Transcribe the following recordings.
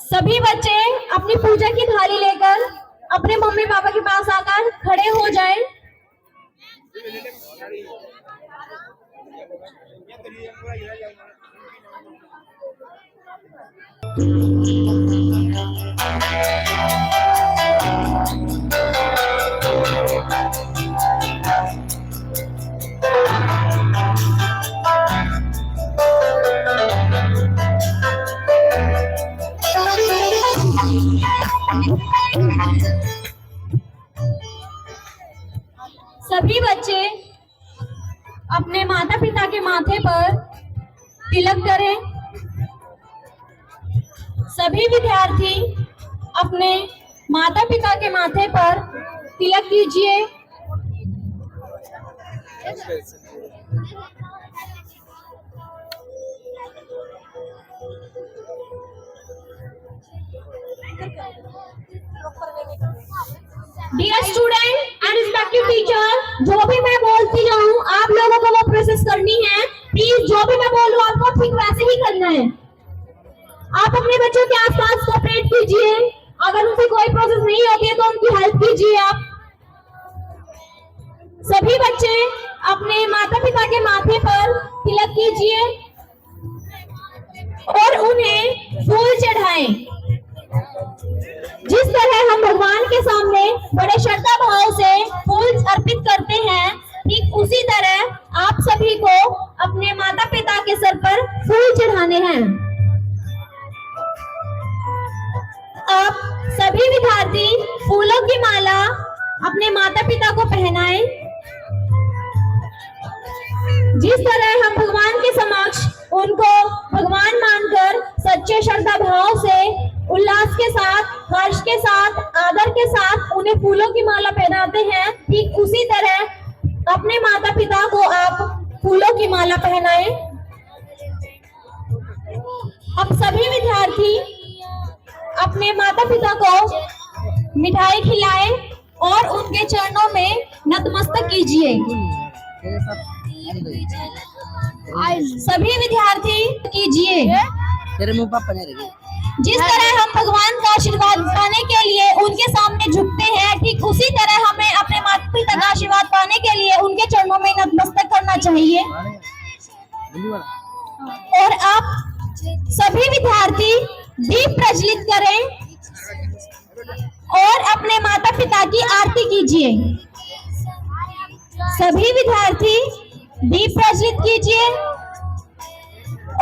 सभी बच्चे अपनी पूजा की थाली लेकर अपने मम्मी पापा के पास आकर खड़े हो जाएं। सभी बच्चे अपने माता पिता के माथे पर तिलक करें। सभी विद्यार्थी अपने माता पिता के माथे पर तिलक कीजिए। Dear student and respective teacher, जो भी मैं बोलती जाऊं आप लोगों को वो प्रोसेस करनी है। प्लीज जो भी मैं बोलूं आपको ठीक वैसे ही करना है। आप अपने बच्चों के आसपास कोऑपरेट कीजिए। अगर उनसे कोई प्रोसेस नहीं होती है तो उनकी हेल्प कीजिए आप। सभी बच्चे अपने माता पिता के माथे पर तिलक कीजिए और उन्हें फूल चढ़ाएं। जिस तरह हम भगवान के सामने बड़े श्रद्धा भाव से फूल अर्पित करते हैं, ठीक उसी तरह आप सभी को अपने माता पिता के सर पर फूल चढ़ाने हैं। आप सभी विद्यार्थी फूलों की माला अपने माता पिता को पहनाएं। जिस तरह हम भगवान के समक्ष उनको भगवान मानकर सच्चे श्रद्धा भाव से उल्लास के साथ, हर्ष के साथ, आदर के साथ उन्हें फूलों की माला पहनाते हैं, ठीक उसी तरह अपने माता पिता को आप फूलों की माला पहनाएं। अब सभी विद्यार्थी अपने माता पिता को मिठाई खिलाएं और उनके चरणों में नतमस्तक कीजिए। सभी विद्यार्थी कीजिए। जिस तरह हम भगवान का आशीर्वाद पाने के लिए उनके सामने झुकते हैं, ठीक उसी तरह हमें अपने माता पिता का आशीर्वाद पाने के लिए उनके चरणों में नतमस्तक करना चाहिए। और आप सभी विद्यार्थी दीप प्रज्वलित करें और अपने माता पिता की आरती कीजिए। सभी विद्यार्थी दीप प्रज्वलित कीजिए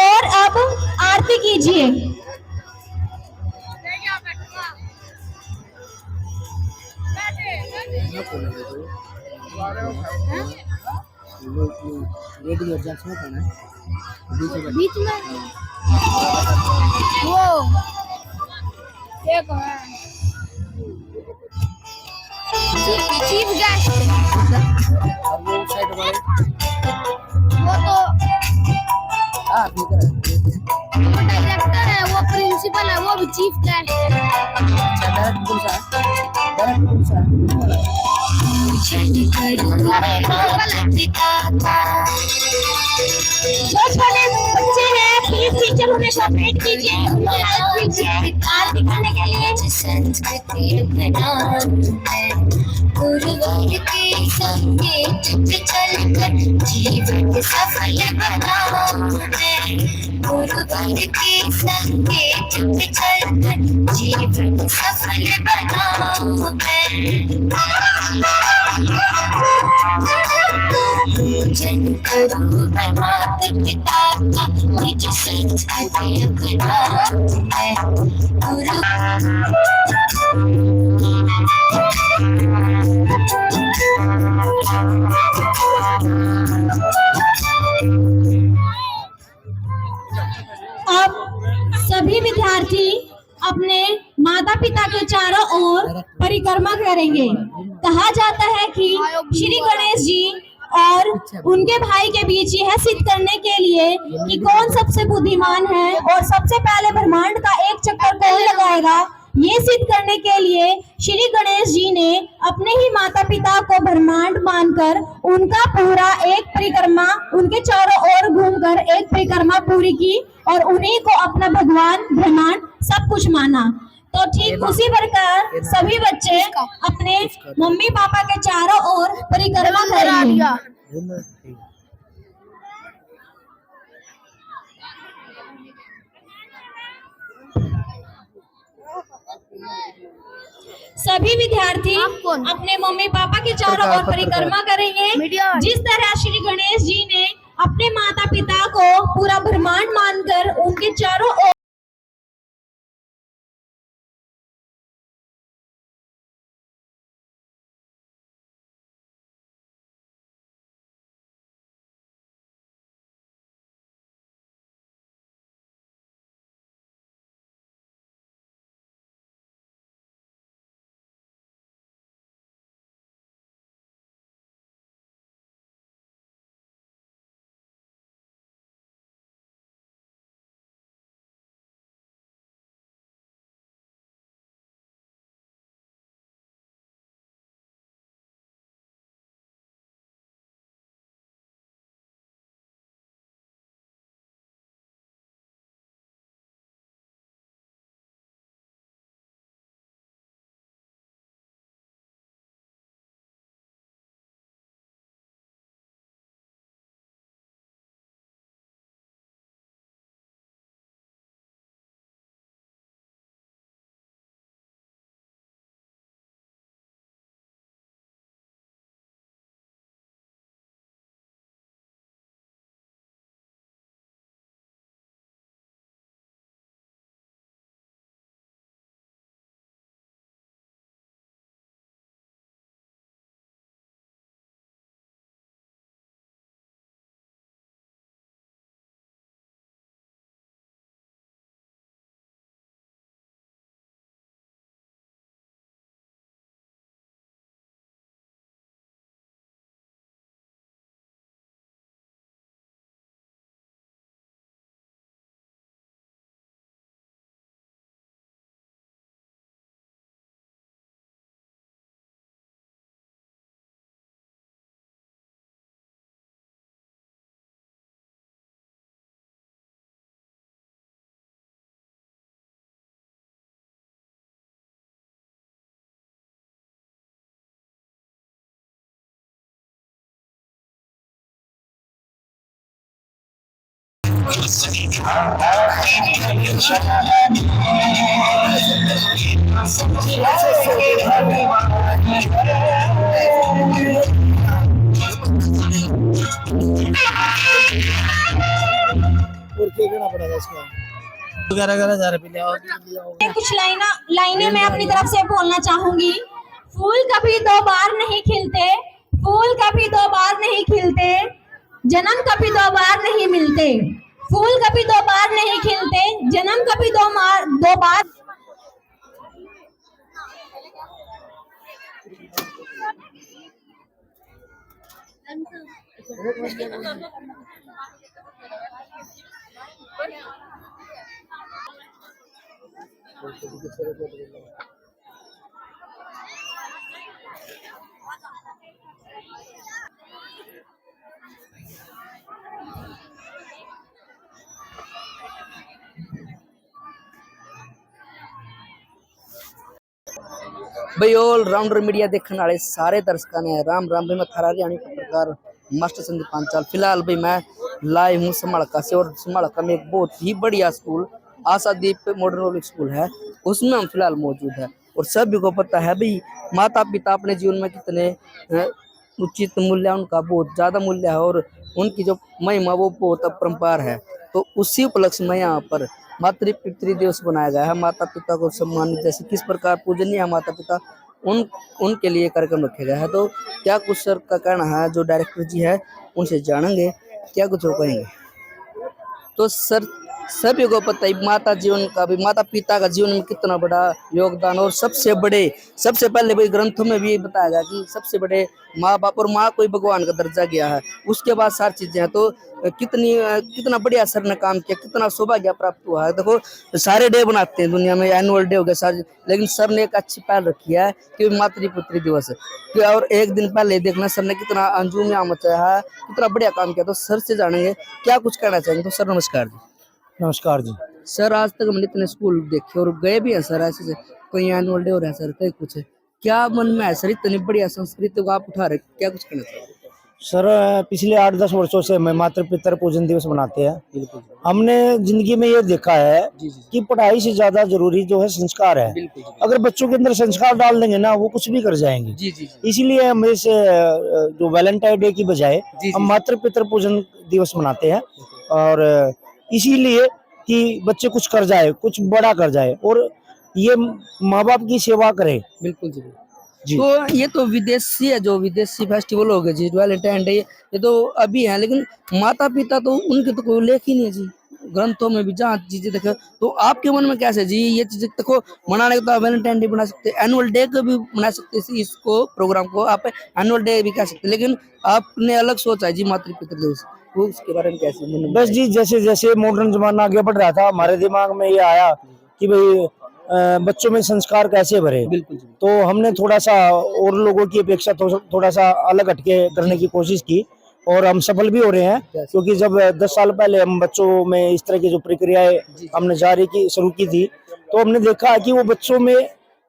और अब आरती कीजिए। बीच में वो एक है चीफ गेस्ट, वो डायरेक्टर है, वो प्रिंसिपल है, वो भी चीफ गेस्ट जो छोटे बच्चे हैं प्लीज टीचर उन्हें कोऑपरेट कीजिए, हेल्प कीजिए आरती करने के लिए। गुरुवार के संगीत पे चलकर जीवन सफल बनाओ मैं। गुरुवार के संगीत पे चलकर जीवन सफल बनाओ मैं। पूजन करूं मैं माता पिता का, निज संस्कृति अपनाऊं मैं। गुरु अब सभी विद्यार्थी अपने माता पिता के चारों ओर परिक्रमा करेंगे। कहा जाता है कि श्री गणेश जी और उनके भाई के बीच यह सिद्ध करने के लिए कि कौन सबसे बुद्धिमान है और सबसे पहले ब्रह्मांड का एक चक्कर कौन लगाएगा, ये सिद्ध करने के लिए श्री गणेश जी ने अपने ही माता पिता को ब्रह्मांड मानकर उनका पूरा एक परिक्रमा, उनके चारों ओर घूमकर एक परिक्रमा पूरी की और उन्हीं को अपना भगवान, ब्रह्मांड सब कुछ माना। तो ठीक उसी प्रकार सभी बच्चे अपने मम्मी पापा के चारों ओर परिक्रमा करा करेंगे। दिया। सभी विद्यार्थी आप कौन? अपने मम्मी पापा के चारों ओर परिक्रमा करेंगे। मीडिया। जिस तरह श्री गणेश जी ने अपने माता पिता को पूरा ब्रह्मांड मानकर उनके चारों ओर और क्या करना पड़ेगा इसका? 11,000 रुपये कुछ लाइनें मैं अपनी तरफ से बोलना चाहूंगी। फूल कभी दो बार नहीं खिलते, फूल कभी दो बार नहीं खिलते, जन्म कभी दो बार नहीं मिलते। फूल कभी दो बार नहीं खिलते, जन्म कभी दो बार। ਬਈ ਆਲ ਰਾਉਂਡਰ ਮੀਡੀਆ ਦੇਖਣ ਵਾਲੇ ਸਾਰੇ ਦਰਸ਼ਕਾਂ ਨੇ राम राम। भाई मैं थारा हरियाणी पत्रकार मास्टर संदीप पांचाल। फिलहाल भाई मैं लाइव हूँ समालका से और समालका में एक बहुत ही बढ़िया school Ashadeep modern public school है, उसमें हम फिलहाल मौजूद है। और सभी को पता है भाई माता पिता अपने जीवन में कितने उचित मूल्य, उनका बहुत ज़्यादा मूल्य है और उनकी जो महिमा वो बहुत अपरंपार है। तो उसी उपलक्ष्य में यहाँ पर मातृ पितृ दिवस बनाया गया है। माता पिता को सम्मानित जैसे किस प्रकार पूजनीय है माता पिता, उनके लिए कार्यक्रम रखे गया है। तो क्या कुछ सर का कहना है, जो डायरेक्टर जी है उनसे जानेंगे क्या कुछ वो कहेंगे। तो सर सभी को पता है माता जीवन का भी, माता पिता का जीवन में कितना बड़ा योगदान, और सबसे पहले भाई ग्रंथों में भी ये बताया गया कि सबसे बड़े माँ बाप, और माँ को ही भगवान का दर्जा गया है, उसके बाद सारी चीजें हैं। तो कितना बढ़िया सर ने काम किया, कितना सौभाग्य प्राप्त हुआ है। देखो सारे डे बनाते हैं दुनिया में, एनुअल डे हो गया सारे, लेकिन सर ने एक अच्छी पहल रखी है कि मातृपुत्री दिवस है, और एक दिन पहले देखना सर ने कितना अंजुम यहाँ मचाया है, कितना बढ़िया काम किया। तो सर से जानेंगे क्या कुछ कहना चाहेंगे। तो सर नमस्कार जी। नमस्कार जी। सर आज तक हमने इतने स्कूल देखे और गए भी हैं सर, ऐसे कोई एनुअल डे हो रहा है सर, कहीं कुछ है, क्या मन में है सर इतनी बढ़िया संस्कृति को आप उठा रहे, क्या कुछ कहना चाहिए सर पिछले 8-10 वर्षों से मैं मातृ पितृ पूजन दिवस मनाते हैं। हमने जिंदगी में ये देखा है कि पढ़ाई से ज्यादा जरूरी जो है संस्कार है। अगर बच्चों के अंदर संस्कार डाल देंगे ना, वो कुछ भी कर जाएंगे। इसीलिए हम इस जो वैलेंटाइन डे की बजाय हम मातृ पितृ पूजन दिवस मनाते हैं, और इसीलिए कि बच्चे कुछ कर जाए, कुछ बड़ा कर जाए, और ये माँ बाप की सेवा करे। बिल्कुल जी। तो ये तो विदेशी है, जो विदेशी फेस्टिवल हो गए जी, वैलेंटाइन डे, ये तो अभी है, लेकिन माता पिता तो उनके तो कोई उल्लेख ही नहीं है जी ग्रंथों में भी, जहाँ चीजें देखो। तो आपके मन में कैसे जी ये चीजें देखो, मनाने को तो वैलेंटाइन डे बना सकते, एनुअल डे को भी बना सकते, इसको प्रोग्राम को आप एनुअल डे भी कह सकते, लेकिन आपने अलग सोचा है जी मातृ पितृ दिवस, वो उसके बारे में कैसे? बस जी, जैसे जैसे मॉडर्न जमाना आगे बढ़ रहा था, हमारे दिमाग में ये आया कि भाई बच्चों में संस्कार कैसे भरे। तो हमने थोड़ा सा और लोगों की अपेक्षा थोड़ा सा अलग हटके करने की कोशिश की, और हम सफल भी हो रहे हैं। क्योंकि जब 10 साल पहले हम बच्चों में इस तरह की जो प्रक्रियाएं हमने शुरू की थी, तो हमने देखा कि वो बच्चों में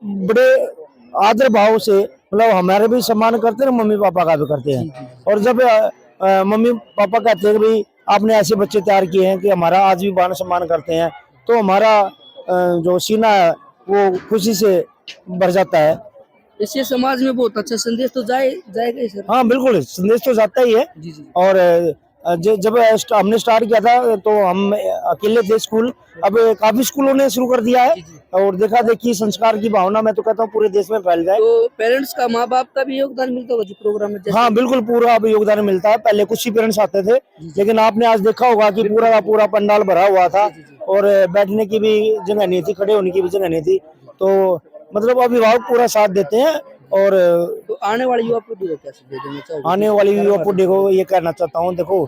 बड़े आदर भाव से, मतलब हमारे भी सम्मान करते हैं, मम्मी पापा का भी करते हैं। और जब मम्मी पापा कहते हैं कि भाई आपने ऐसे बच्चे तैयार किए हैं कि हमारा आज भी मान सम्मान करते हैं, तो हमारा जो सीना है वो खुशी से भर जाता है। इससे समाज में बहुत अच्छा संदेश तो जाएगा ही सर। हाँ बिल्कुल, संदेश तो जाता ही है। और जब हमने स्टार्ट किया था तो हम अकेले थे स्कूल, अब काफी स्कूलों ने शुरू कर दिया है, और देखा देखी संस्कार की भावना मैं तो कहता हूँ पूरे देश में फैल जाए। तो पेरेंट्स का, माँ बाप का भी योगदान मिलता होगा जी प्रोग्राम में? हाँ बिल्कुल, पूरा अब योगदान मिलता है। पहले कुछ ही पेरेंट्स आते थे, लेकिन आपने आज देखा होगा कि पूरा का पूरा पंडाल भरा हुआ था, और बैठने की भी जगह नहीं थी, खड़े होने की भी जगह नहीं थी। तो मतलब अभिभावक पूरा साथ देते हैं। और तो आने वाली युवा पीढ़ी को कैसे दे देना चाहिए? आने वाली युवा पीढ़ी को ये कहना चाहता हूँ, देखो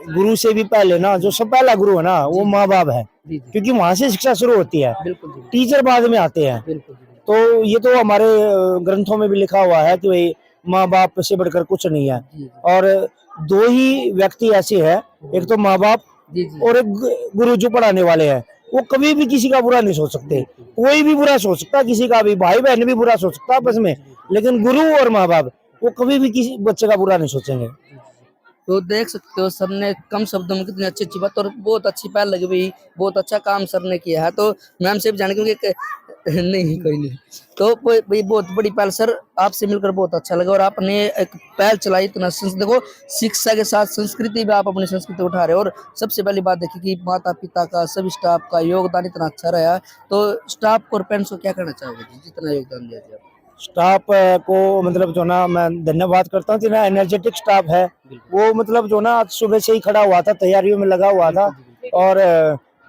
गुरु से भी पहले ना, जो सब पहला गुरु है ना, वो माँ बाप है, क्योंकि वहां से शिक्षा शुरू होती है। टीचर बाद में आते हैं। तो ये तो हमारे ग्रंथों में भी लिखा हुआ है कि भाई माँ बाप से बढ़कर कुछ नहीं है। और 2 ही व्यक्ति ऐसे हैं, एक तो माँ बाप और एक गुरु जो पढ़ाने वाले हैं। वो कभी भी किसी का बुरा नहीं सोच सकते, कोई भी बुरा सोच सकता, किसी का भी भाई बहन भी बुरा सोच सकता आपस में, लेकिन गुरु और माँ बाप वो कभी भी किसी बच्चे का बुरा नहीं सोचेंगे। तो देख सकते हो सर ने कम शब्दों में कितनी अच्छी बात, और बहुत अच्छी पहल लगी भाई, बहुत अच्छा काम सर ने किया है। तो मैम से भी जाने, क्योंकि नहीं कोई नहीं, तो भाई बहुत बड़ी पहल सर, आपसे मिलकर बहुत अच्छा लगा। और आपने एक पहल चलाई इतना, देखो शिक्षा के साथ संस्कृति भी आप अपनी संस्कृति उठा रहे हो। और सबसे पहली बात देखिए कि माता पिता का, सभी स्टाफ का योगदान इतना अच्छा रहा। तो स्टाफ और पेरेंट्स को क्या करना चाहोगे जितना योगदान दिया जाए? स्टाफ को मतलब जो ना मैं धन्यवाद करता हूँ, जितना एनर्जेटिक स्टाफ है वो, मतलब जो ना आज सुबह से ही खड़ा हुआ था, तैयारियों में लगा हुआ था, और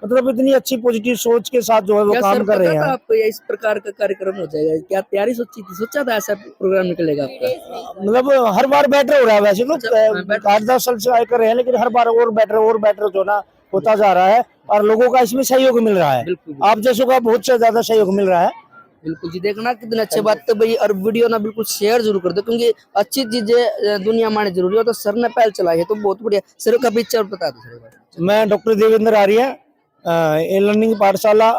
मतलब इतनी अच्छी पॉजिटिव सोच के साथ जो है वो काम कर रहे हैं। आपको इस प्रकार का कार्यक्रम हो जाएगा, क्या तैयारी सोचा था ऐसा प्रोग्राम निकलेगा आपका? मतलब हर बार बेटर हो रहा है, वैसे तो 8-10 साल से कर रहे हैं, लेकिन हर बार और बेटर जो ना होता जा रहा है, और लोगों का इसमें सहयोग मिल रहा है। आप जैसों का बहुत से ज्यादा सहयोग मिल रहा है। बिल्कुल जी, देखना कितनी अच्छी बात है भाई। और वीडियो ना बिल्कुल शेयर जरूर कर दो, क्योंकि अच्छी चीजें दुनिया माने जरूरी है। तो सर ने पहल चलाई है तो बहुत बढ़िया। सर का पिक्चर बता दो सर। मैं डॉक्टर देवेंद्र आर्य, ए लर्निंग पाठशाला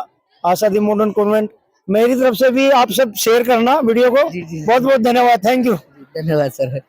आशादी मॉडर्न कॉन्वेंट, मेरी तरफ से भी आप सब शेयर करना वीडियो को। बहुत बहुत धन्यवाद, थैंक यू। धन्यवाद सर।